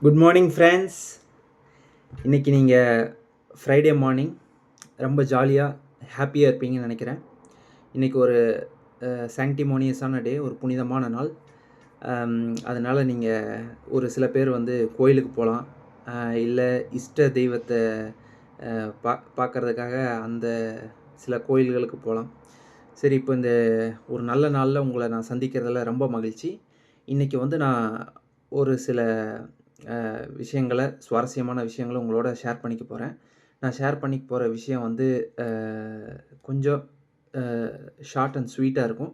Good morning friends. இன்றைக்கி நீங்கள் Friday morning ரொம்ப ஜாலியாக ஹாப்பியாக இருப்பீங்கன்னு நினைக்கிறேன். இன்றைக்கி ஒரு சாங்டிமோனியஸான டே, ஒரு புனிதமான நாள். அதனால் நீங்கள் ஒரு சில பேர் கோயிலுக்கு போகலாம், இல்லை இஷ்ட தெய்வத்தை பார்க்குறதுக்காக அந்த சில கோயில்களுக்கு போகலாம். சரி, இப்போ இந்த ஒரு நல்ல நாளில் உங்களை நான் சந்திக்கிறதுல ரொம்ப மகிழ்ச்சி. இன்றைக்கி நான் ஒரு சில விஷயங்களை, சுவாரஸ்யமான விஷயங்களை உங்களோட ஷேர் பண்ணிக்க போகிறேன். நான் ஷேர் பண்ணிக்க போகிற விஷயம் கொஞ்சம் ஷார்ட் அண்ட் ஸ்வீட்டாக இருக்கும்.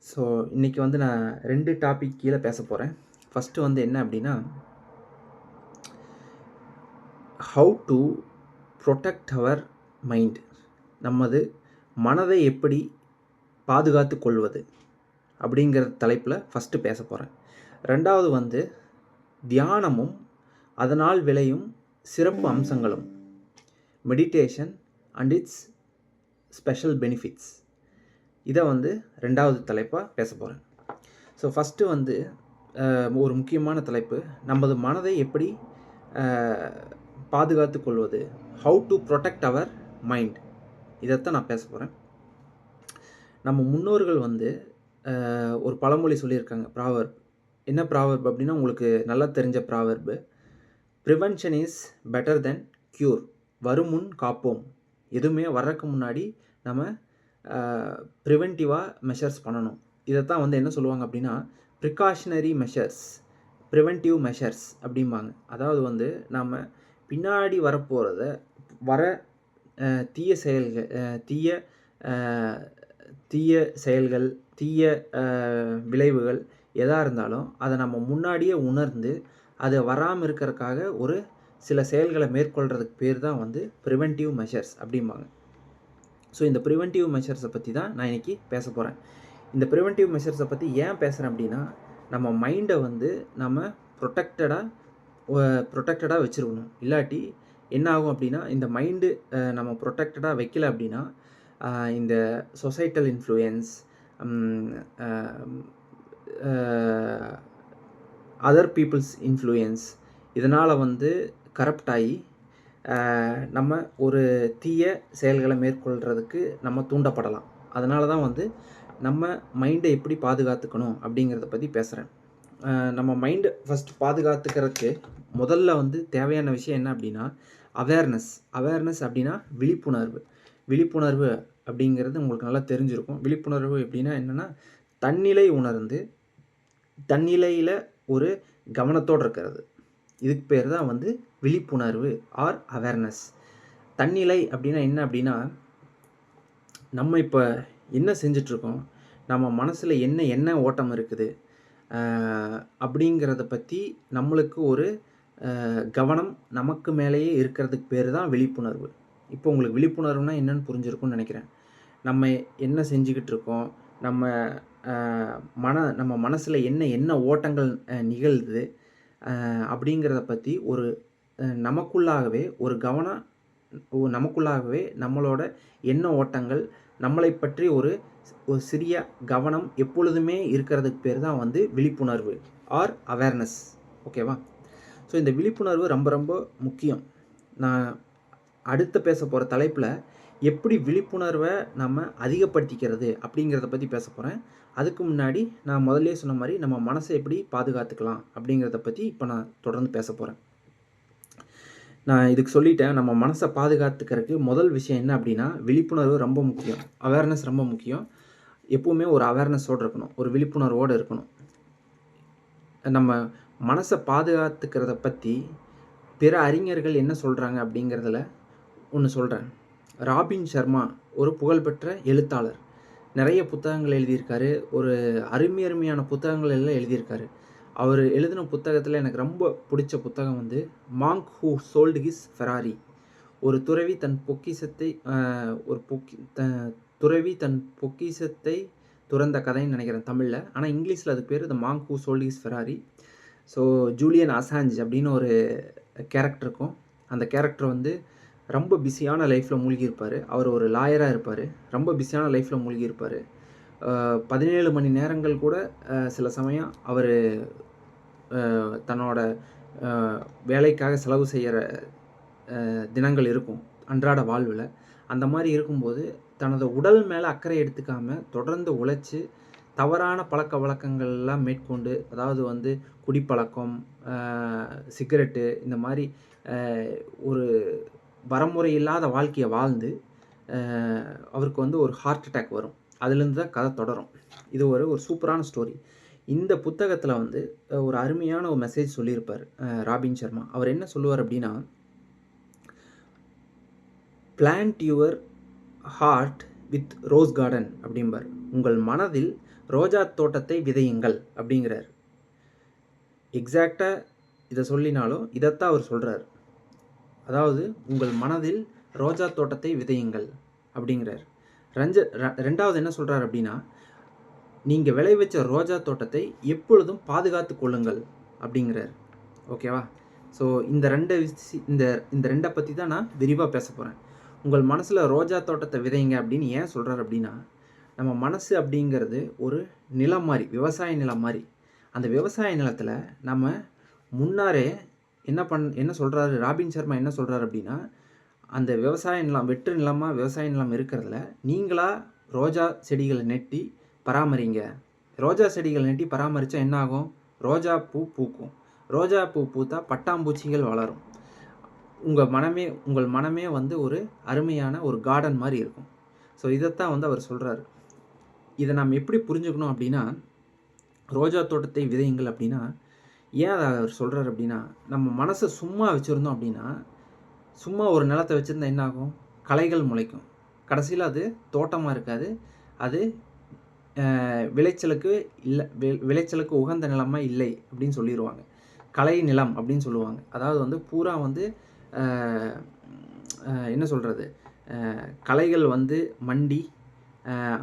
ஸோ இன்றைக்கி நான் 2 டாபிக் கீழே பேச போகிறேன். ஃபஸ்ட்டு என்ன அப்படின்னா, how to protect our mind, நமது மனதை எப்படி பாதுகாத்து கொள்வது அப்படிங்கிற தலைப்பில் ஃபஸ்ட்டு பேச போகிறேன். ரெண்டாவது தியானமும் அதனால் விளையும் சிறப்பு அம்சங்களும், meditation and its special benefits. இதை ரெண்டாவது தலைப்பாக பேச போகிறேன். ஸோ ஃபஸ்ட்டு ஒரு முக்கியமான தலைப்பு, நமது மனதை எப்படி பாதுகாத்து கொள்வது, how to protect our mind. இதைத்தான் நான் பேச போகிறேன். நம்ம முன்னோர்கள் ஒரு பழமொழி சொல்லியிருக்காங்க, ப்ராவர்ப். என்ன ப்ராவர்ப் அப்படின்னா, உங்களுக்கு நல்லா தெரிஞ்ச proverb, prevention is better then cure. வருமுன் காப்போம். எதுவுமே வர்றதுக்கு முன்னாடி நம்ம ப்ரிவென்டிவாக மெஷர்ஸ் பண்ணணும். இதைத்தான் என்ன சொல்லுவாங்க அப்படின்னா, ப்ரிகாஷனரி மெஷர்ஸ், ப்ரிவென்டிவ் மெஷர்ஸ் அப்படிம்பாங்க. அதாவது நம்ம பின்னாடி வரப்போகிறத தீய செயல்கள், தீய செயல்கள், தீய விளைவுகள் எதாக இருந்தாலும் அதை நம்ம முன்னாடியே உணர்ந்து அதை வராமல் இருக்கிறதுக்காக ஒரு சில செயல்களை மேற்கொள்கிறதுக்கு பேர் தான் ப்ரிவென்டிவ் மெஷர்ஸ் அப்படிம்பாங்க. ஸோ இந்த ப்ரிவென்டிவ் மெஷர்ஸை பற்றி தான் நான் இன்றைக்கி பேச போகிறேன். இந்த ப்ரிவென்டிவ் மெஷர்ஸை பற்றி ஏன் பேசுகிறேன் அப்படின்னா, நம்ம மைண்டை நம்ம ப்ரொடெக்டடாக வச்சுருக்கணும். இல்லாட்டி என்ன ஆகும் அப்படின்னா, இந்த மைண்டு நம்ம ப்ரொடெக்டடாக வைக்கல அப்படின்னா, இந்த societal influence, other people's influence, இதனால் கரப்ட் ஆகி நம்ம ஒரு தீய செயல்களை மேற்கொள்கிறதுக்கு நம்ம தூண்டப்படலாம். அதனால தான் நம்ம மைண்டை எப்படி பாதுகாத்துக்கணும் அப்படிங்கிறத பற்றி பேசுகிறேன். நம்ம மைண்டை ஃபஸ்ட் பாதுகாத்துக்கிறதுக்கு முதல்ல தேவையான விஷயம் என்ன அப்படின்னா, அவேர்னஸ் அப்படின்னா விழிப்புணர்வு அப்படிங்கிறது உங்களுக்கு நல்லா தெரிஞ்சிருக்கும். விழிப்புணர்வு எப்படின்னா என்னென்னா, தன்னிலையில் ஒரு கவனத்தோடு இருக்கிறது. இதுக்கு பேர் தான் விழிப்புணர்வு ஆர் அவேர்னஸ். தன்னிலை அப்படின்னா என்ன அப்படின்னா, நம்ம இப்போ என்ன செஞ்சிட்ருக்கோம், நம்ம மனசில் என்ன ஓட்டம் இருக்குது அப்படிங்கிறத பற்றி நம்மளுக்கு ஒரு கவனம் நமக்கு மேலேயே இருக்கிறதுக்கு பேர் தான் விழிப்புணர்வு. இப்போ உங்களுக்கு விழிப்புணர்வுனா என்னென்னு புரிஞ்சிருக்கும்னு நினைக்கிறேன். நம்ம என்ன செஞ்சுக்கிட்டு இருக்கோம், நம்ம மனசில் என்ன ஓட்டங்கள் நிகழ்து அப்படிங்கிறத பற்றி ஒரு நமக்குள்ளாகவே ஒரு கவனம், நமக்குள்ளாகவே நம்மளோட எண்ண ஓட்டங்கள், நம்மளை பற்றி ஒரு சிறிய கவனம் எப்பொழுதுமே இருக்கிறதுக்கு பேர் தான் விழிப்புணர்வு ஆர் அவேர்னஸ். ஓகேவா? ஸோ இந்த விழிப்புணர்வு ரொம்ப ரொம்ப முக்கியம். நான் அடுத்து பேச போகிற தலைப்பில் எப்படி விழிப்புணர்வை நம்ம அதிகப்படுத்திக்கிறது அப்படிங்கிறத பற்றி பேச போகிறேன். அதுக்கு முன்னாடி நான் முதல்லே சொன்ன மாதிரி நம்ம மனசை எப்படி பாதுகாத்துக்கலாம் அப்படிங்கிறத பற்றி இப்போ நான் தொடர்ந்து பேச போகிறேன். நான் இதுக்கு சொல்லிட்டேன், நம்ம மனசை பாதுகாத்துக்கிறதுக்கு முதல் விஷயம் என்ன அப்படின்னா, விழிப்புணர்வு ரொம்ப முக்கியம், அவேர்னஸ் ரொம்ப முக்கியம். எப்பவுமே ஒரு அவேர்னஸோடு இருக்கணும், ஒரு விழிப்புணர்வோடு இருக்கணும். நம்ம மனசை பாதுகாத்துக்கிறத பற்றி பிற அறிஞர்கள் என்ன சொல்கிறாங்க அப்படிங்கிறதுல ஒன்று சொல்கிறேன். ராபின் சர்மா ஒரு புகழ்பெற்ற எழுத்தாளர், நிறைய புத்தகங்கள் எழுதியிருக்காரு. ஒரு அருமையான புத்தகங்கள் எல்லாம் எழுதியிருக்காரு. அவர் எழுதின புத்தகத்தில் எனக்கு ரொம்ப பிடிச்ச புத்தகம் Monk who sold his Ferrari. ஒரு துறவி தன் பொக்கிஷத்தை துறந்த கதைன்னு நினைக்கிறேன் தமிழில். ஆனால் இங்கிலீஷில் அதுக்கு பேர் த Monk who sold his Ferrari. So Julian Assange அப்படின்னு ஒரு கேரக்டர் இருக்கும். அந்த கேரக்டர் ரொம்ப பிஸியான லைஃப்பில் மூழ்கியிருப்பார். அவர் ஒரு லாயராக இருப்பார். ரொம்ப பிஸியான லைஃப்பில் மூழ்கியிருப்பார். 17 மணி நேரங்கள் கூட சில சமயம் அவர் தன்னோட வேலைக்காக செலவு செய்கிற தினங்கள் இருக்கும் அன்றாட வாழ்வில். அந்த மாதிரி இருக்கும்போது தனது உடல் மேலே அக்கறை எடுத்துக்காமல் தொடர்ந்து உழைச்சி தவறான பழக்க வழக்கங்கள்லாம் மேற்கொண்டு, அதாவது வந்து குடிப்பழக்கம், சிகரெட்டு இந்த மாதிரி ஒரு வரமுறை இல்லாத வாழ்க்கையை வாழ்ந்து அவருக்கு வந்து ஒரு ஹார்ட் அட்டாக் வரும். அதுலேருந்து தான் கதை தொடரும். இது ஒரு சூப்பரான ஸ்டோரி. இந்த புத்தகத்தில் வந்து ஒரு அருமையான ஒரு மெசேஜ் சொல்லியிருப்பார் ராபின் சர்மா. அவர் என்ன சொல்லுவார் அப்படின்னா, plant your heart with rose garden அப்படிம்பார். உங்கள் மனதில் ரோஜா தோட்டத்தை விதையுங்கள் அப்படிங்கிறார். எக்ஸாக்டாக இதை சொல்லினாலும் இதைத்தான் அவர் சொல்கிறார். அதாவது உங்கள் மனதில் ரோஜா தோட்டத்தை விதையுங்கள் அப்படிங்கிறார். ரெண்டாவது என்ன சொல்கிறார் அப்படின்னா, நீங்கள் விளைவிச்ச ரோஜா தோட்டத்தை எப்பொழுதும் பாதுகாத்து கொள்ளுங்கள் அப்படிங்கிறார். ஓகேவா? ஸோ இந்த ரெண்டை பற்றி தான் நான் விரிவாக பேச போகிறேன். உங்கள் மனசில் ரோஜா தோட்டத்தை விதைங்க அப்படின்னு ஏன் சொல்கிறார் அப்படின்னா, நம்ம மனசு அப்படிங்கிறது ஒரு நிலம் மாதிரி, விவசாய நிலம் மாதிரி. அந்த விவசாய நிலத்தில் நம்ம முன்னாரே என்ன சொல்கிறாரு ராபின் சர்மா என்ன சொல்கிறார் அப்படின்னா, அந்த விவசாய நிலம் வெற்று நிலமாக விவசாய நிலம் இருக்கிறதுல நீங்களாக ரோஜா செடிகளை நெட்டி பராமரிங்க. ரோஜா செடிகள் நெட்டி பராமரித்தா என்ன ஆகும்? ரோஜா பூ பூக்கும். ரோஜா பூ பூத்தா பட்டாம்பூச்சிகள் வளரும். உங்கள் மனமே வந்து ஒரு அருமையான ஒரு கார்டன் மாதிரி இருக்கும். ஸோ இதைத்தான் வந்து அவர் சொல்கிறாரு. இதை நாம் எப்படி புரிஞ்சுக்கணும் அப்படின்னா, ரோஜா தோட்டத்தை விதையுங்கள் அப்படின்னா ஏன் அதை அவர் சொல்கிறார் அப்படின்னா, நம்ம மனசை சும்மா வச்சுருந்தோம் அப்படின்னா, சும்மா ஒரு நிலத்தை வச்சுருந்தா என்ன ஆகும்? களைகள் முளைக்கும். கடைசியில் அது தோட்டமாக இருக்காது. அது விளைச்சலுக்கு உகந்த நிலமாக இல்லை அப்படின்னு சொல்லிடுவாங்க. களை நிலம் அப்படின்னு சொல்லுவாங்க. அதாவது வந்து பூரா வந்து என்ன சொல்கிறது, களைகள் வந்து மண்டி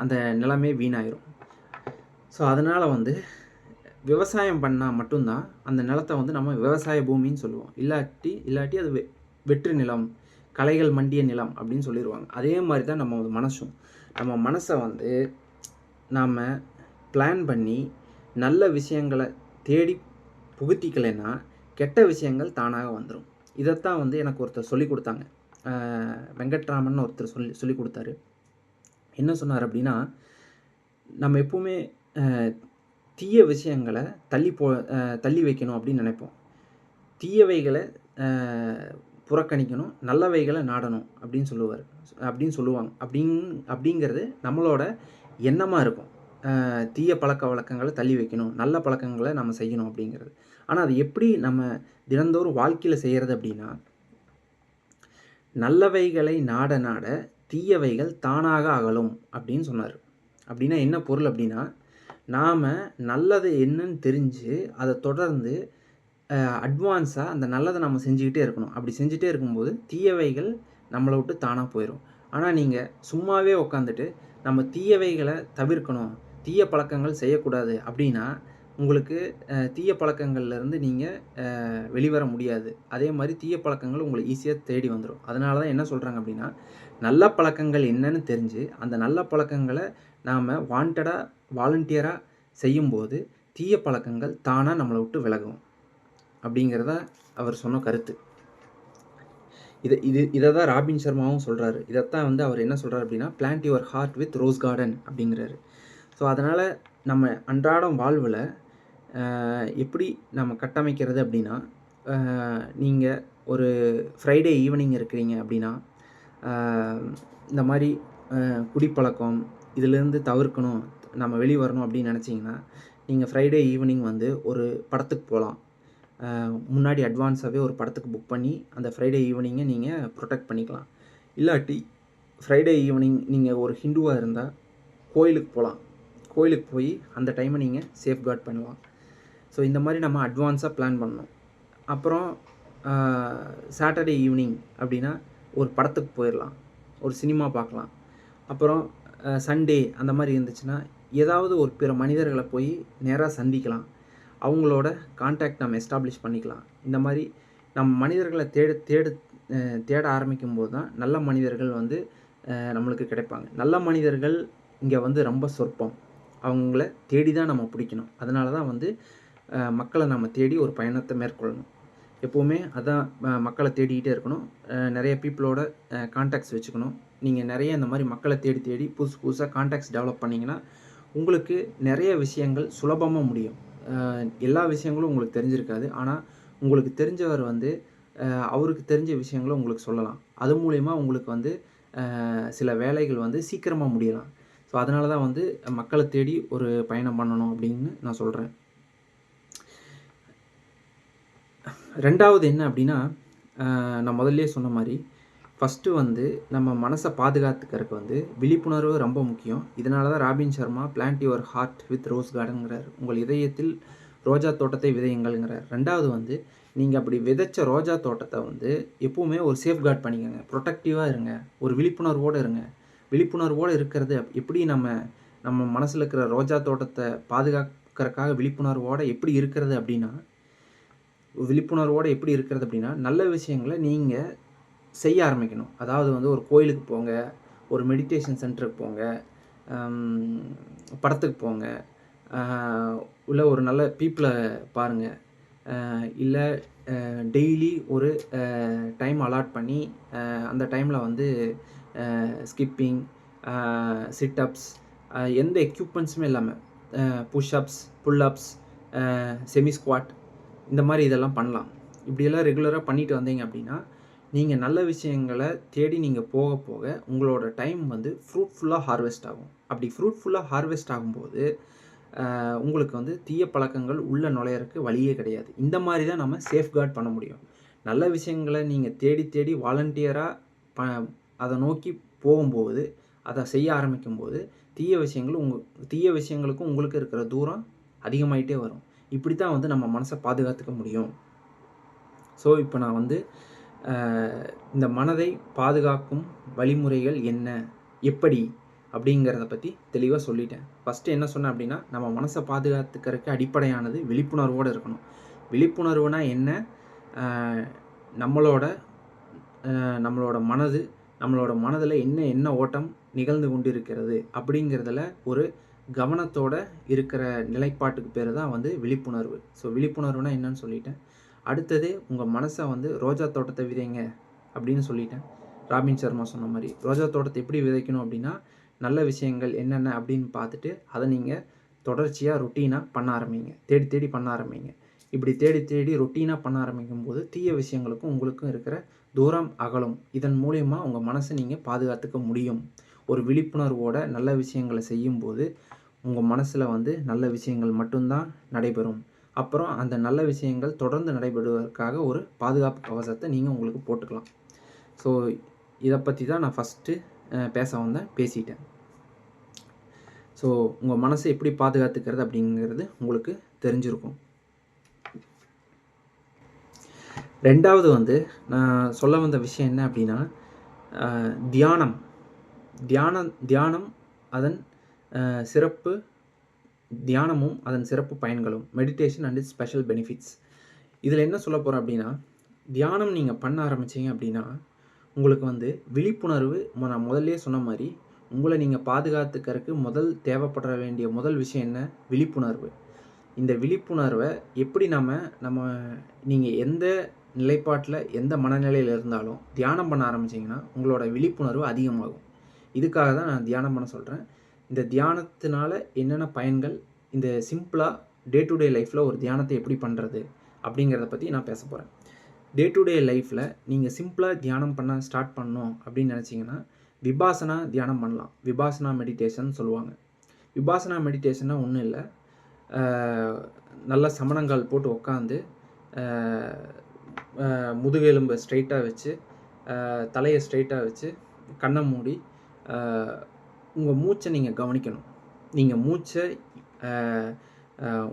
அந்த நிலமே வீணாயிரும். ஸோ அதனால் வந்து விவசாயம் பண்ணால் மட்டும்தான் அந்த நிலத்தை வந்து நம்ம விவசாய பூமின்னு சொல்லுவோம். இல்லாட்டி அது வெற்று நிலம், களைகள் மண்டிய நிலம் அப்படின்னு சொல்லிடுவாங்க. அதே மாதிரி தான் நம்ம மனசும். நம்ம மனசை வந்து நாம் பிளான் பண்ணி நல்ல விஷயங்களை தேடி புகுத்திக்கலைன்னா கெட்ட விஷயங்கள் தானாக வந்துடும். இதைத்தான் வந்து எனக்கு ஒருத்தர் சொல்லிக் கொடுத்தாங்க. வெங்கட்ராமன் ஒருத்தர் சொல்லி கொடுத்தாரு. என்ன சொன்னார் அப்படின்னா, நம்ம எப்பவுமே தீய விஷயங்களை தள்ளி வைக்கணும் அப்படின்னு நினைப்போம். தீயவைகளை புறக்கணிக்கணும், நல்லவைகளை நாடணும் அப்படின்னு சொல்லுவாங்க. அப்படிங்கிறது நம்மளோட எண்ணமாக இருக்கும். தீய பழக்க வழக்கங்களை தள்ளி வைக்கணும், நல்ல பழக்கங்களை நம்ம செய்யணும் அப்படிங்கிறது. ஆனால் அது எப்படி நம்ம தினந்தோறும் வாழ்க்கையில் செய்கிறது அப்படின்னா, நல்லவைகளை நாட தீயவைகள் தானாக அகலும் அப்படின்னு சொன்னார். அப்படின்னா என்ன பொருள் அப்படின்னா, நாம் நல்லது என்னன்னு தெரிஞ்சு அதை தொடர்ந்து அட்வான்ஸாக அந்த நல்லதை நம்ம செஞ்சுக்கிட்டே இருக்கணும். அப்படி செஞ்சுட்டே இருக்கும்போது தீயவைகள் நம்மளை விட்டு தானாக போயிடும். ஆனால் நீங்கள் சும்மாவே உட்காந்துட்டு நம்ம தீயவைகளை தவிர்க்கணும், தீய பழக்கங்கள் செய்யக்கூடாது அப்படின்னா உங்களுக்கு தீய பழக்கங்கள்லேருந்து நீங்கள் வெளிவர முடியாது. அதே மாதிரி தீய பழக்கங்கள் உங்களை ஈஸியாக தேடி வந்துடும். அதனால தான் என்ன சொல்கிறாங்க அப்படின்னா, நல்ல பழக்கங்கள் என்னன்னு தெரிஞ்சு அந்த நல்ல பழக்கங்களை நாம் வாலண்டியராக செய்யும்போது தீய பழக்கங்கள் தானாக நம்மளை விட்டு விலகும் அப்படிங்கிறத அவர் சொன்ன கருத்து. இதை தான் ராபின் சர்மாவும் சொல்கிறாரு. இதைத்தான் வந்து அவர் என்ன சொல்கிறார் அப்படின்னா, plant your heart with rose garden அப்படிங்கிறாரு. ஸோ அதனால் நம்ம அன்றாடம் வாழ்வில் எப்படி நம்ம கட்டமைக்கிறது அப்படின்னா, நீங்கள் ஒரு ஃப்ரைடே ஈவினிங் இருக்கிறீங்க அப்படின்னா, இந்த மாதிரி குடிப்பழக்கம் இதிலேருந்து தவிர்க்கணும், நம்ம வெளியே வரணும் அப்படின்னு நினச்சிங்கன்னா, நீங்கள் ஃப்ரைடே ஈவினிங் வந்து ஒரு படத்துக்கு போகலாம். முன்னாடி அட்வான்ஸாகவே ஒரு படத்துக்கு புக் பண்ணி அந்த ஃப்ரைடே ஈவினிங்கை நீங்கள் ப்ரொடெக்ட் பண்ணிக்கலாம். இல்லாட்டி ஃப்ரைடே ஈவினிங் நீங்கள் ஒரு ஹிந்துவாக இருந்தால் கோயிலுக்கு போகலாம். கோயிலுக்கு போய் அந்த டைமை நீங்கள் சேஃப்கார்ட் பண்ணலாம். ஸோ இந்த மாதிரி நம்ம அட்வான்ஸாக பிளான் பண்ணணும். அப்புறம் சாட்டர்டே ஈவினிங் அப்படின்னா ஒரு படத்துக்கு போயிடலாம், ஒரு சினிமா பார்க்கலாம். அப்புறம் சண்டே அந்த மாதிரி இருந்துச்சுன்னா ஏதாவது ஒரு பிற மனிதர்களை போய் நேராக சந்திக்கலாம், அவங்களோட கான்டாக்ட் நம்ம எஸ்டாப்ளிஷ் பண்ணிக்கலாம். இந்த மாதிரி நம்ம மனிதர்களை தேட ஆரம்பிக்கும் போது தான் நல்ல மனிதர்கள் வந்து நம்மளுக்கு கிடைப்பாங்க. நல்ல மனிதர்கள் இங்கே வந்து ரொம்ப சொற்பம். அவங்கள தேடி தான் நம்ம பிடிக்கணும். அதனால தான் வந்து மக்களை நம்ம தேடி ஒரு பயணத்தை மேற்கொள்ளணும். எப்போவுமே அதான் மக்களை தேடிக்கிட்டே இருக்கணும். நிறைய பீப்புளோட கான்டாக்ட்ஸ் வச்சுக்கணும். நீங்கள் நிறைய இந்த மாதிரி மக்களை தேடி தேடி புதுசு புதுசாக கான்டாக்ட்ஸ் டெவலப் பண்ணிங்கன்னா உங்களுக்கு நிறைய விஷயங்கள் சுலபமாக முடியும். எல்லா விஷயங்களும் உங்களுக்கு தெரிஞ்சிருக்காது. ஆனால் உங்களுக்கு தெரிஞ்சவர் வந்து அவருக்கு தெரிஞ்ச விஷயங்கள உங்களுக்கு சொல்லலாம். அது மூலியமா உங்களுக்கு வந்து சில வேலைகள் வந்து சீக்கிரமா முடியலாம். ஸோ அதனால தான் வந்து மக்கள தேடி ஒரு பயணம் பண்ணணும் அப்படின்னு நான் சொல்றேன். 2வது என்ன அப்படின்னா, நான் முதல்லயே சொன்ன மாரி, ஃபர்ஸ்ட்டு வந்து நம்ம மனச பாதுகாத்துக்கறக்கு வந்து விழிப்புணர்வு ரொம்ப முக்கியம். இதனால தான் Robin Sharma plant your heart with rose கார்டன்ங்கிறாரு. உங்கள் இதயத்தில் ரோஜா தோட்டத்தை விதையுங்கள்ங்கிறார். 2வது வந்து நீங்க அப்படி விதைச்ச ரோஜா தோட்டத்த வந்து எப்பவுமே ஒரு சேஃப்கார்ட் பண்ணிக்கங்க. புரொடெக்டிவா இருங்க. ஒரு விழிப்புணர்வோட இருங்க. விழிப்புணர்வோட இருக்கிறது எப்படி நம்ம மனசுல இருக்கிற ரோஜா தோட்டத்த பாதுகாக்கறக்காக விழிப்புணர்வோட எப்படி இருக்கிறது அப்படின்னா, நல்ல விஷயங்கள நீங்க செய்ய ஆரம்பிக்கணும். அதாவது வந்து ஒரு கோயிலுக்கு போங்க, ஒரு மெடிடேஷன் சென்டருக்கு போங்க, படத்துக்கு போங்க, இல்ல ஒரு நல்ல பீப்புள பாருங்க. இல்ல டெய்லி ஒரு டைம் அலாட் பண்ணி அந்த டைம்ல வந்து ஸ்கிப்பிங், சிட் அப்ஸ், எந்த எக்யூப்மெண்ட்ஸுமே இல்லாம புஷ் அப்ஸ், புல் அப்ஸ், செமி ஸ்குவாட் இந்த மாதிரி இதெல்லாம் பண்ணலாம். இப்படியெல்லாம் ரெகுலரா பண்ணிட்டு வந்தீங்க அப்படின்னா, நீங்க நல்ல விஷயங்கள தேடி நீங்க போக போக உங்களோட டைம் வந்து ஃப்ரூட்ஃபுல்லா ஹார்வெஸ்ட் ஆகும். அப்படி ஃப்ரூட்ஃபுல்லா ஹார்வெஸ்ட் ஆகும்போது உங்களுக்கு வந்து தீய பழக்கங்கள் உள்ள நுழையறக்கு வழியே கிடையாது. இந்த மாதிரி தான் நம்ம சேஃப்கார்ட் பண்ண முடியும். நல்ல விஷயங்கள நீங்க தேடி தேடி வாலண்டியரா ப அத நோக்கி போகும்போது, அத செய்ய ஆரம்பிக்கும்போது, தீய விஷயங்களுக்கும் உங்களுக்கு இருக்கிற தூரம் அதிகமாயிட்டே வரும். இப்படி தான் வந்து நம்ம மனச பாதுகாத்துக்க முடியும். ஸோ, இப்ப நான் வந்து இந்த மனதை பாதுகாக்கும் வழிமுறைகள் என்ன? எப்படி? அப்படிங்கிறத பத்தி தெளிவா சொல்லிட்டேன். ஃபர்ஸ்ட்டு என்ன சொன்னேன் அப்படின்னா, நம்ம மனச பாதுகாத்துக்கறக்கு அடிப்படையானது விழிப்புணர்வோட இருக்கணும். விழிப்புணர்வுனா என்ன? நம்மளோட நம்மளோட மனதுல என்ன ஓட்டம் நிகழ்ந்து கொண்டிருக்கிறது அப்படிங்கிறதுல ஒரு கவனத்தோட இருக்கிற நிலைப்பாட்டுக்கு பேரு தான் வந்து விழிப்புணர்வு. ஸோ விழிப்புணர்வுனா என்னன்னு சொல்லிட்டேன். அடுத்தது உங்க மனச வந்து ரோஜா தோட்டத்த விதைங்க அப்படின்னு சொல்லிட்டேன். ராபின் சர்மா சொன்ன மாரி. ரோஜா தோட்டத்த எப்படி விதைக்கணும் அப்படின்னா, நல்ல விஷயங்கள் என்னென்ன அப்படின்னு பார்த்துட்டு, அத நீங்க தொடர்ச்சியா ரொட்டீனா பண்ண ஆரம்பிங்க. தேடி தேடி பண்ண ஆரம்பிங்க. இப்படி தேடி தேடி ரொட்டீனா பண்ண ஆரம்பிக்கும்போது, தீய விஷயங்களுக்கும் உங்களுக்கும் இருக்கிற தூரம் அகலும். இதன் மூலியமா உங்க மனச நீங்க பாதுகாத்துக்க முடியும். ஒரு விழிப்புணர்வோட நல்ல விஷயங்கள செய்யும்போது, உங்க மனசுல வந்து நல்ல விஷயங்கள் மட்டும் தான் நடைபெறும். அப்புறம் அந்த நல்ல விஷயங்கள் தொடர்ந்து நடைபெறுவதற்காக ஒரு பாதுகாப்பு கவசத்த நீங்க உங்களுக்கு போட்டுக்கலாம். ஸோ இத பத்தி தான் நான் ஃபர்ஸ்ட்டு பேச வந்தேன். பேசிட்டேன். ஸோ உங்க மனச எப்படி பாதுகாத்துக்கிறது அப்படிங்கிறது உங்களுக்கு தெரிஞ்சிருக்கும். 2வது வந்து நான் சொல்ல வந்த விஷயம் என்ன அப்படின்னா, தியானம். தியானம் அதன் சிறப்பு தியானமும் அதன் சிறப்பு பயன்களும். Meditation and its special benefits. இதில என்ன சொல்லப் போறேன் அப்படின்னா, தியானம் நீங்க பண்ண ஆரம்பிச்சீங்க அப்படின்னா, உங்களுக்கு வந்து விழிப்புணர்வு நான் முதல்லயே சொன்ன மாரி, உங்கள நீங்க பாதுகாத்துக்கறக்கு தேவைப்பட வேண்டிய முதல் விஷயம் என்ன? விழிப்புணர்வு. இந்த விழிப்புணர்வ எப்படி நம்ம நீங்க எந்த நிலைப்பாட்டுல, எந்த மனநிலையில இருந்தாலும் தியானம் பண்ண ஆரம்பிச்சீங்கன்னா, உங்களோட விழிப்புணர்வு அதிகமாகும். இதுக்காக தான் நான் தியானம் பண்ண சொல்றேன். இந்த தியானத்தினால என்னென்ன பயன்கள், இந்த சிம்பிளா டே டு டே லைஃப்ல ஒரு தியானத்த எப்படி பண்றது? அப்படிங்கிறத பத்தி நான் பேசப் போறேன். டே டு டே லைஃப்ல நீங்க சிம்பிளா தியானம் பண்ண ஸ்டார்ட் பண்ணணும் அப்படின்னு நினைச்சீங்கன்னா, விபாசனா தியானம் பண்ணலாம். விபாசனா மெடிடேஷன் சொல்லுவாங்க. விபாசனா மெடிடேஷன்னா ஒண்ணும் இல்ல. நல்ல சமணங்கால் போட்டு உட்காந்து, முதுகெலும்ப ஸ்ட்ரெயிட்டா வச்சு, தலைய ஸ்ட்ரெயிட்டா வச்சு, கண்ண மூடி, உங்க மூச்ச நீங்க கவனிக்கணும். நீங்க மூச்ச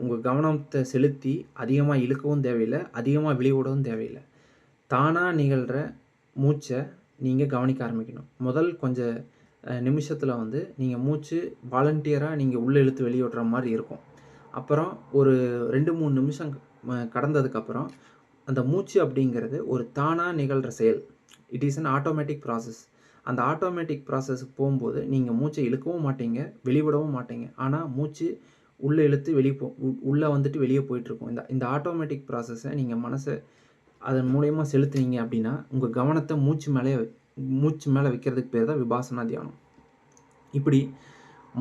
உங்க கவனத்த செலுத்தி அதிகமா இழுக்கவும் தேவையில்ல, அதிகமா வெளிவிடவும் தேவையில்ல. தானா நிகழ்ற மூச்ச நீங்க கவனிக்க ஆரம்பிக்கணும். முதல் கொஞ்ச நிமிஷத்துல வந்து நீங்க மூச்சு வாலண்டியரா நீங்க உள்ள இழுத்து வெளிய விடுற மாரி இருக்கும். அப்புறம் ஒரு 2, 3 நிமிஷம் கடந்ததுக்கப்புறம், அந்த மூச்சு அப்படிங்கிறது ஒரு தானா நிகழ்ற செயல். It is an automatic process. அந்த ஆட்டோமேட்டிக் ப்ராசஸ்க்கு போம்போது, நீங்க மூச்ச இழுக்கவும் மாட்டீங்க, வெளிவிடவும் மாட்டீங்க. ஆனா மூச்சு உள்ளே இழுத்து வெளியே உள்ளே வந்துட்டு வெளியே போயிட்டுருக்கும். இந்த ஆட்டோமேட்டிக் ப்ராசஸை நீங்கள் மனசை அதன் மூலயமா செலுத்துனீங்க அப்படின்னா, உங்கள் கவனத்தை மூச்சு மேலே வைக்கிறதுக்கு பேர் தான் விபாசனா தியானம். இப்படி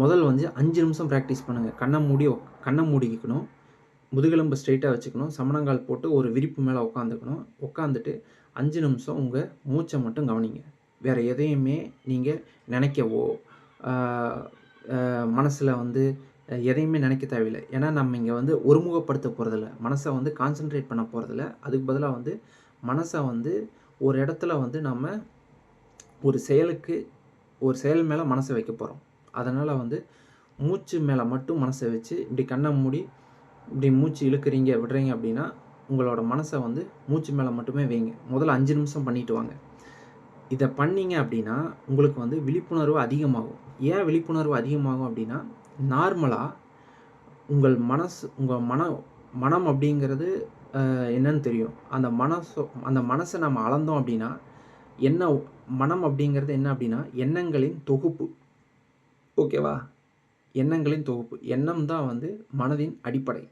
முதல் வந்து 5 நிமிஷம் ப்ராக்டிஸ் பண்ணுங்கள். கண்ணை மூடிக்கணும், முதுகெலும்பு ஸ்ட்ரெயிட்டாக வச்சுக்கணும், சமணங்கால் போட்டு ஒரு விரிப்பு மேலே உட்காந்துக்கணும். உட்காந்துட்டு 5 நிமிஷம் உங்கள் மூச்சை மட்டும் கவனிங்க. வேறு எதையுமே நீங்கள் நினைக்கவோ மனசில் வந்து எதையுமே நினைக்க தேவையில்லை. ஏன்னா நம்ம இங்கே வந்து ஒருமுகப்படுத்த போகிறதில்ல, மனசை வந்து கான்சன்ட்ரேட் பண்ண போகிறதில்ல. அதுக்கு பதிலாக வந்து மனசை வந்து ஒரு இடத்துல வந்து நம்ம ஒரு செயல் மேலே மனசை வைக்க போகிறோம். அதனால் வந்து மூச்சு மேலே மட்டும் மனசை வச்சு இப்படி கண்ணை மூடி இப்படி மூச்சு இழுக்கிறீங்க விடுறீங்க அப்படின்னா உங்களோட மனசை வந்து மூச்சு மேலே மட்டுமே வைங்க. முதல்ல 5 நிமிஷம் பண்ணிட்டு வாங்க. இதை பண்ணீங்க அப்படின்னா உங்களுக்கு வந்து விழிப்புணர்வு அதிகமாகும். ஏன் விழிப்புணர்வு அதிகமாகும் அப்படின்னா, நார்மலாக உங்கள் மனம் அப்படிங்கிறது என்னன்னு தெரியும். அந்த மனசை நம்ம அளந்தோம் அப்படின்னா மனம் அப்படிங்கிறது என்ன அப்படின்னா எண்ணங்களின் தொகுப்பு. ஓகேவா? எண்ணங்களின் தொகுப்பு. எண்ணம் தான் வந்து மனதின் அடிப்படை.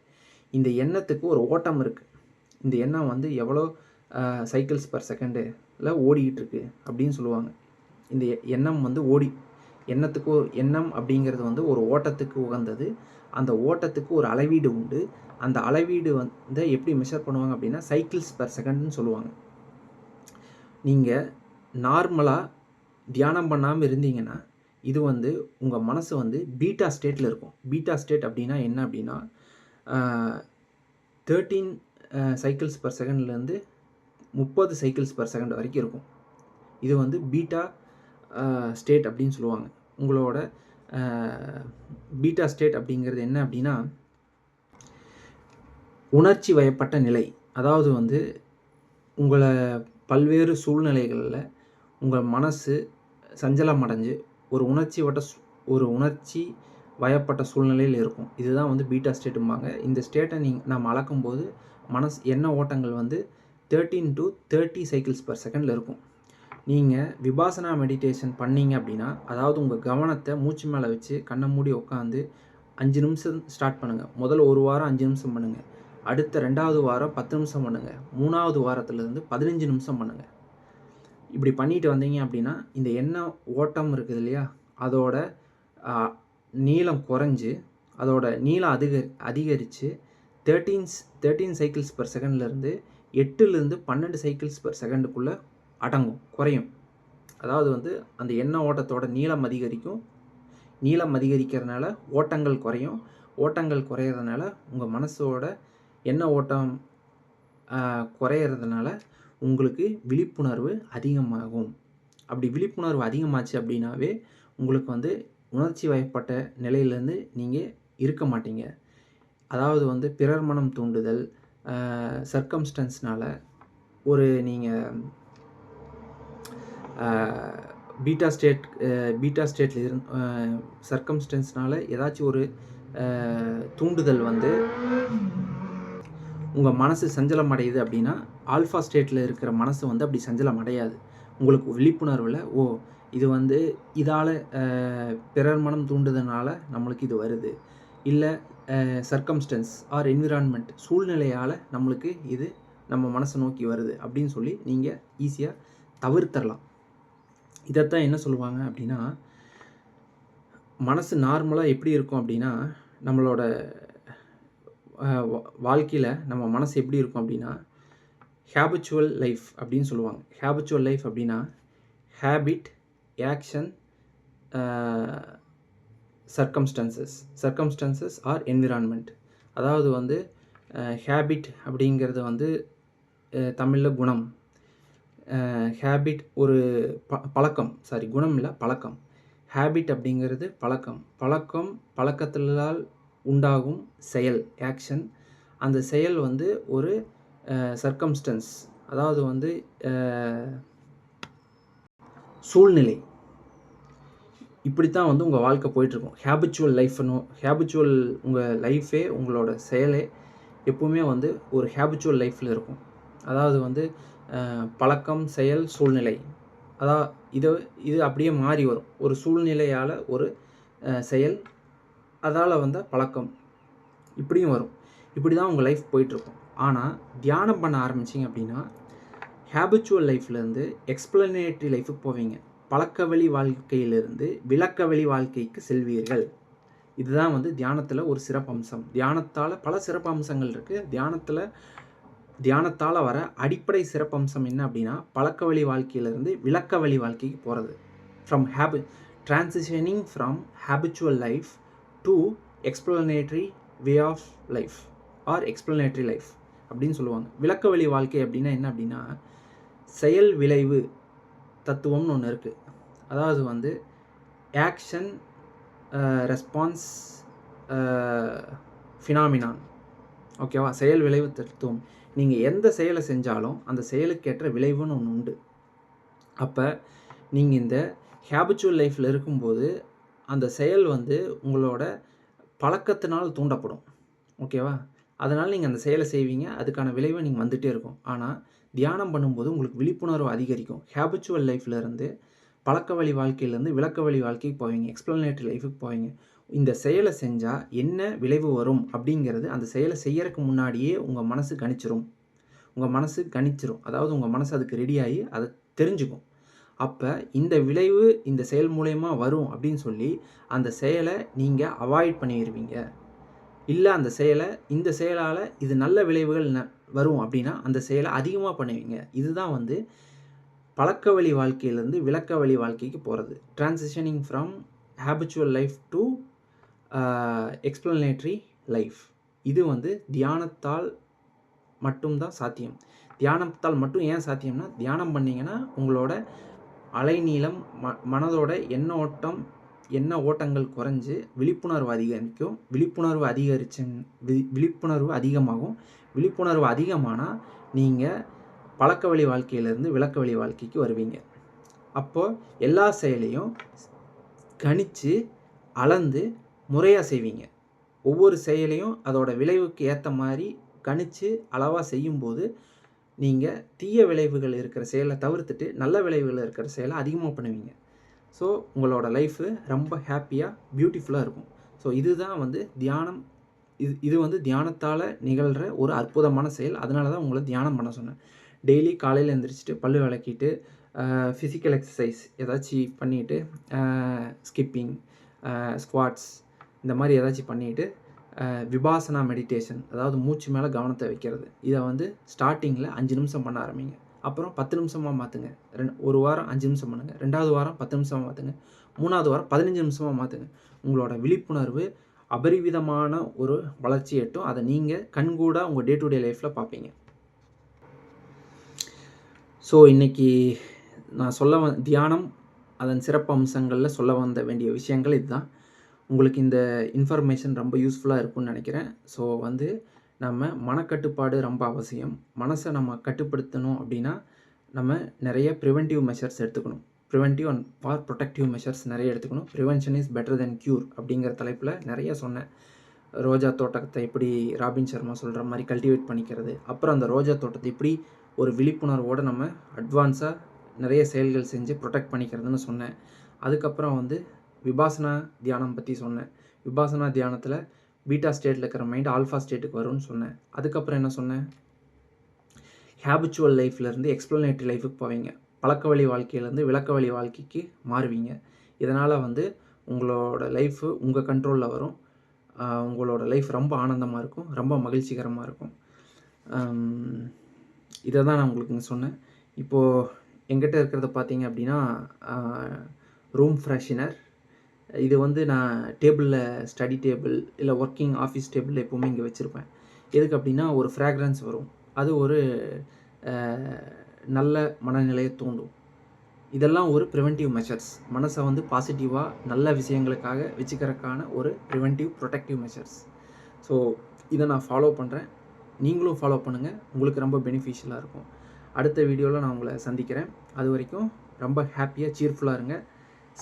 இந்த எண்ணத்துக்கு ஒரு ஓட்டம் இருக்குது. இந்த எண்ணம் வந்து எவ்வளோ சைக்கிள்ஸ் பர் செகண்டில் ஓடிக்கிட்டு இருக்கு அப்படின்னு சொல்லுவாங்க. இந்த எண்ணம் வந்து எண்ணம் அப்படிங்கிறது வந்து ஒரு ஓட்டத்துக்கு உகந்தது. அந்த ஓட்டத்துக்கு ஒரு அளவீடு உண்டு. அந்த அளவீடு வந்து எப்படி மெஷர் பண்ணுவாங்க அப்படின்னா சைக்கிள்ஸ் பர் செகண்ட்னு சொல்லுவாங்க. நீங்கள் நார்மலாக தியானம் பண்ணாமல் இருந்தீங்கன்னா இது வந்து உங்கள் மனசு வந்து பீட்டா ஸ்டேட்டில் இருக்கும். பீட்டா ஸ்டேட் அப்படின்னா என்ன அப்படின்னா 13 சைக்கிள்ஸ் பர் செகண்ட்லேருந்து 30 சைக்கிள்ஸ் பர் செகண்ட் வரைக்கும் இருக்கும். இது வந்து பீட்டா ஸ்டேட் அப்படின்னு சொல்லுவாங்க. உங்களோட பீட்டா ஸ்டேட் அப்படிங்கிறது என்ன அப்படின்னா உணர்ச்சி வயப்பட்ட நிலை. அதாவது வந்து உங்களை பல்வேறு சூழ்நிலைகளில் உங்கள் மனசு சஞ்சலம் அடைஞ்சு ஒரு உணர்ச்சி வயப்பட்ட சூழ்நிலையில் இருக்கும். இதுதான் வந்து பீட்டா ஸ்டேட்டும்பாங்க. இந்த ஸ்டேட்டை நம்ம அளக்கும்போது எண்ண ஓட்டங்கள் வந்து 13 to 30 சைக்கிள்ஸ் பர் செகண்டில் இருக்கும். நீங்கள் விபாசனா மெடிடேஷன் பண்ணீங்க அப்படின்னா, அதாவது உங்கள் கவனத்தை மூச்சு மேலே வச்சு கண்ணை மூடி உட்காந்து 5 நிமிஷம் ஸ்டார்ட் பண்ணுங்கள். முதல்ல ஒரு வாரம் 5 நிமிஷம் பண்ணுங்கள். அடுத்த 2வது வாரம் 10 நிமிஷம் பண்ணுங்கள். 3வது வாரத்துலேருந்து 15 நிமிஷம் பண்ணுங்கள். இப்படி பண்ணிட்டு வந்தீங்க அப்படின்னா இந்த எண்ண ஓட்டம் இருக்குது இல்லையா, அதோட நீளம் குறைஞ்சி அதோட நீளம் அதிகரித்து 13 சைக்கிள்ஸ் பர் செகண்ட்லேருந்து 8லேருந்து 12 சைக்கிள்ஸ் பர் செகண்டுக்குள்ளே குறையும். அதாவது வந்து அந்த எண்ண ஓட்டத்தோட நீளம் அதிகரிக்கும். நீளம் அதிகரிக்கிறதுனால ஓட்டங்கள் குறையும். ஓட்டங்கள் குறையிறதுனால உங்கள் மனசோட எண்ண ஓட்டம் குறையிறதுனால உங்களுக்கு விழிப்புணர்வு அதிகமாகும். அப்படி விழிப்புணர்வு அதிகமாச்சு அப்படின்னாவே உங்களுக்கு வந்து உணர்ச்சி வயப்பட்ட நிலையிலேருந்து நீங்கள் இருக்க மாட்டீங்க. அதாவது வந்து பிறர் மனம் தூண்டுதல், சர்க்கம்ஸ்டன்ஸ்னால் நீங்கள் பீட்டா ஸ்டேட்டில் சர்க்கம்ஸ்டன்ஸ்னால் ஏதாச்சும் ஒரு தூண்டுதல் வந்து உங்கள் மனசு சஞ்சலம் அடையுது அப்படின்னா ஆல்ஃபா ஸ்டேட்டில் இருக்கிற மனசு வந்து அப்படி சஞ்சலம் அடையாது. உங்களுக்கு விழிப்புணர்வில் இது வந்து இதால் பிறர் மனம் தூண்டுதனால நம்மளுக்கு இது வருது, இல்லை சர்க்கம்ஸ்டன்ஸ் ஆர் என்விரான்மெண்ட் சூழ்நிலையால் நம்மளுக்கு இது நம்ம மனசை நோக்கி வருது அப்படின்னு சொல்லி நீங்கள் ஈஸியாக தவிர்த்தரலாம். இதைத்தான் என்ன சொல்லுவாங்க அப்படின்னா, மனசு நார்மலாக எப்படி இருக்கும் அப்படின்னா நம்மளோட வாழ்க்கையில் நம்ம மனசு எப்படி இருக்கும் அப்படின்னா ஹேபிச்சுவல் லைஃப் அப்படின்னு சொல்லுவாங்க. ஹேபிச்சுவல் லைஃப் அப்படின்னா habit, action, circumstances or environment. அதாவது வந்து ஹேபிட் அப்படிங்கிறது வந்து தமிழில் குணம். ஹேபிட் ஒரு பழக்கம், குணம் இல்லை பழக்கம். ஹேபிட் அப்படிங்கிறது பழக்கத்தினால் உண்டாகும் செயல், ஆக்ஷன். அந்த செயல் வந்து ஒரு சர்க்கம்ஸ்டன்ஸ், அதாவது வந்து சூழ்நிலை. இப்படித்தான் வந்து உங்கள் வாழ்க்கை போயிட்டுருக்கும். ஹேபிச்சுவல் உங்கள் லைஃபே, உங்களோட செயலே எப்பவுமே வந்து ஒரு ஹேபிச்சுவல் லைஃப்பில் இருக்கும். அதாவது வந்து பழக்கம், செயல், சூழ்நிலை. இது அப்படியே மாறி வரும். ஒரு சூழ்நிலையால் ஒரு செயல், அதால் வந்த பழக்கம், இப்படியும் வரும். இப்படி தான் உங்கள் லைஃப் போயிட்டுருக்கும். ஆனால் தியானம் பண்ண ஆரம்பிச்சிங்க அப்படின்னா ஹேபிச்சுவல் லைஃப்லேருந்து எக்ஸ்பிளனேட்டரி லைஃபுக்கு போவீங்க. பழக்க வழி வாழ்க்கையிலிருந்து விளக்க வழி வாழ்க்கைக்கு செல்வீர்கள். இதுதான் வந்து தியானத்தில் ஒரு சிறப்பம்சம். தியானத்தால் பல சிறப்பம்சங்கள் இருக்குது. தியானத்தால் வர அடிப்படை சிறப்பம்சம் என்ன அப்படின்னா பழக்க வழி வாழ்க்கையிலிருந்து விளக்க வழி வாழ்க்கைக்கு போகிறது. transitioning from habitual life to explanatory way of life or explanatory life அப்படின்னு சொல்லுவாங்க. விளக்க வழி வாழ்க்கை அப்படின்னா என்ன அப்படின்னா செயல் விளைவு தத்துவம்னு ஒன்று இருக்குது. அதாவது வந்து ஆக்ஷன் ரெஸ்பான்ஸ் ஃபினாமினான். ஓகேவா? செயல் விளைவு தத்துவம். நீங்கள் எந்த செயலை செஞ்சாலும் அந்த செயலுக்கேற்ற விளைவுன்னு ஒன்று உண்டு. அப்போ நீங்கள் இந்த ஹேபிச்சுவல் லைஃப்பில் இருக்கும்போது அந்த செயல் வந்து உங்களோட பழக்கத்தினால் தூண்டப்படும். ஓகேவா? அதனால் நீங்கள் அந்த செயலை செய்வீங்க. அதுக்கான விளைவை நீங்கள் வந்துகிட்டே இருக்கும். ஆனால் தியானம் பண்ணும்போது உங்களுக்கு விழிப்புணர்வு அதிகரிக்கும். ஹேபிச்சுவல் லைஃப்லேருந்து பழக்க வழி வாழ்க்கையிலேருந்து விளக்க வழி வாழ்க்கைக்கு போவீங்க. எக்ஸ்பிளனேட்டரி லைஃபுக்கு போவீங்க. இந்த செயலை செஞ்சால் என்ன விளைவு வரும் அப்படிங்கிறது அந்த செயலை செய்யறதுக்கு முன்னாடியே உங்கள் மனசு கணிச்சிரும். அதாவது உங்கள் மனசு அதுக்கு ரெடியாகி அதை தெரிஞ்சுக்கும். அப்போ இந்த விளைவு இந்த செயல் மூலயமா வரும் அப்படின்னு சொல்லி அந்த செயலை நீங்கள் அவாய்ட் பண்ணிடுவீங்க. இல்லை இந்த செயலால் இது நல்ல விளைவுகள் வரும் அப்படின்னா அந்த செயலை அதிகமாக பண்ணுவீங்க. இதுதான் வந்து பழக்க வழி வாழ்க்கையிலேருந்து விளக்க வழி வாழ்க்கைக்கு போகிறது. Transitioning from habitual life to explanatory life. இது வந்து தியானத்தால் மட்டும்தான் சாத்தியம். தியானத்தால் மட்டும் ஏன் சாத்தியம்னா தியானம் பண்ணிங்கன்னா உங்களோட அலைநீளம் மனதோட ஓட்டங்கள் குறைஞ்சு விழிப்புணர்வு அதிகரிக்கும். விழிப்புணர்வு அதிகமாகும். விழிப்புணர்வு அதிகமானால் நீங்கள் பழக்க வழி வாழ்க்கையிலேருந்து விளக்க வழி வாழ்க்கைக்கு வருவீங்க. அப்போது எல்லா செயலையும் கணித்து அளந்து முறையாக செய்வீங்க. ஒவ்வொரு செயலையும் அதோட விளைவுக்கு ஏற்ற மாதிரி கணித்து அளவாக செய்யும்போது நீங்கள் தீய விளைவுகள் இருக்கிற செயலை தவிர்த்துட்டு நல்ல விளைவுகள் இருக்கிற செயலை அதிகமாக பண்ணுவீங்க. ஸோ உங்களோட லைஃபு ரொம்ப ஹாப்பியாக பியூட்டிஃபுல்லாக இருக்கும். ஸோ இதுதான் வந்து தியானம். இது வந்து தியானத்தால் நிகழ்கிற ஒரு அற்புதமான செயல். அதனால தான் உங்களை தியானம் பண்ண சொன்னேன். டெய்லி காலையில் எழுந்திரிச்சிட்டு பல்லு விளக்கிட்டு ஃபிசிக்கல் எக்ஸசைஸ் ஏதாச்சும் பண்ணிவிட்டு ஸ்கிப்பிங், ஸ்குவாட்ஸ் இந்த மாதிரி ஏதாச்சும் பண்ணிவிட்டு விபாசனா மெடிடேஷன், அதாவது மூச்சு மேலே கவனத்தை வைக்கிறது. இதை வந்து ஸ்டார்டிங்கில் 5 நிமிஷம் பண்ண ஆரம்பிங்க. அப்புறம் 10 நிமிஷமாக மாற்றுங்க. ஒரு வாரம் 5 நிமிஷம் பண்ணுங்கள். 2வது வாரம் 10 நிமிஷமாக மாற்றுங்க. 3வது வாரம் 15 நிமிஷமாக மாற்றுங்க. உங்களோட விழிப்புணர்வு அபரிவிதமான ஒரு வளர்ச்சி எட்டும். அதை நீங்கள் கண்கூட உங்கள் டே டு டே லைஃப்பில் பார்ப்பீங்க. ஸோ இன்றைக்கி நான் தியானம் அதன் சிறப்பு அம்சங்களில் சொல்ல வந்த வேண்டிய விஷயங்கள் இதுதான். உங்களுக்கு இந்த இன்ஃபர்மேஷன் ரொம்ப யூஸ்ஃபுல்லாக இருக்கும்னு நினைக்கிறேன். ஸோ வந்து நம்ம மனக்கட்டுப்பாடு ரொம்ப அவசியம். மனசை நம்ம கட்டுப்படுத்தணும் அப்படின்னா நம்ம நிறைய ப்ரிவென்டிவ் மெஷர்ஸ் எடுத்துக்கணும். ப்ரிவென்டிவ் அண்ட் ப்ரொடெக்டிவ் மெஷர்ஸ் நிறைய எடுத்துக்கணும். Prevention is better then cure அப்படிங்கிற தலைப்பில் நிறைய சொன்னேன். ரோஜா தோட்டத்தை எப்படி ராபின் சர்மா சொல்கிற மாதிரி கல்டிவேட் பண்ணிக்கிறது, அப்புறம் அந்த ரோஜா தோட்டத்தை எப்படி ஒரு விழிப்புணர்வோடு நம்ம அட்வான்ஸாக நிறைய செயல்கள் செஞ்சு ப்ரொடெக்ட் பண்ணிக்கிறதுன்னு சொன்னேன். அதுக்கப்புறம் வந்து விபாசனா தியானம் பற்றி சொன்னேன். விபாசனா தியானத்தில் பீட்டா ஸ்டேட்டில் இருக்கிற மைண்ட் ஆல்ஃபா ஸ்டேட்டுக்கு வரும்னு சொன்னேன். அதுக்கப்புறம் என்ன சொன்னேன்? ஹேபிச்சுவல் லைஃப்லேருந்து எக்ஸ்பிளனேட்டரி லைஃபுக்கு போவீங்க. பழக்க வழி வாழ்க்கையிலேருந்து விளக்க வழி வாழ்க்கைக்கு மாறுவீங்க. இதனால் வந்து உங்களோட லைஃபு உங்கள் கண்ட்ரோலில் வரும். உங்களோட லைஃப் ரொம்ப ஆனந்தமாக இருக்கும், ரொம்ப மகிழ்ச்சிகரமாக இருக்கும். இதை தான் நான் உங்களுக்கு சொன்னேன். இப்போது எங்கிட்ட இருக்கிறத பார்த்தீங்க அப்படின்னா ரூம் ஃப்ரெஷ்னர். இது வந்து நான் டேபிளில் ஸ்டடி டேபிள் இல்லை ஒர்க்கிங் ஆஃபீஸ் டேபிளில் எப்போவுமே இங்கே வச்சுருப்பேன். எதுக்கு அப்படின்னா ஒரு ஃப்ராக்ரன்ஸ் வரும். அது ஒரு நல்ல மனநிலையை தூண்டும். இதெல்லாம் ஒரு ப்ரிவென்டிவ் மெஷர்ஸ். மனசை வந்து பாசிட்டிவாக நல்ல விஷயங்களுக்காக வச்சுக்கிறதுக்கான ஒரு ப்ரிவென்டிவ் ப்ரொடெக்டிவ் மெஷர்ஸ். ஸோ இதை நான் ஃபாலோ பண்ணுறேன். நீங்களும் ஃபாலோ பண்ணுங்கள். உங்களுக்கு ரொம்ப பெனிஃபிஷியலாக இருக்கும். அடுத்த வீடியோவில் நான் உங்களை சந்திக்கிறேன். அது வரைக்கும் ரொம்ப ஹாப்பியாக சீர்ஃபுல்லாக இருங்க.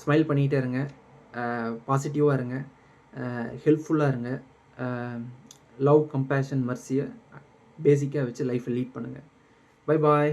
ஸ்மைல் பண்ணிகிட்டே இருங்க. பாசிட்டிவாக இருங்க. ஹெல்ப்ஃபுல்லாக இருங்க. லவ், கம்பேஷன், மர்சியை பேசிக்காக வச்சு லைஃப்பை லீட் பண்ணுங்கள். Bye bye.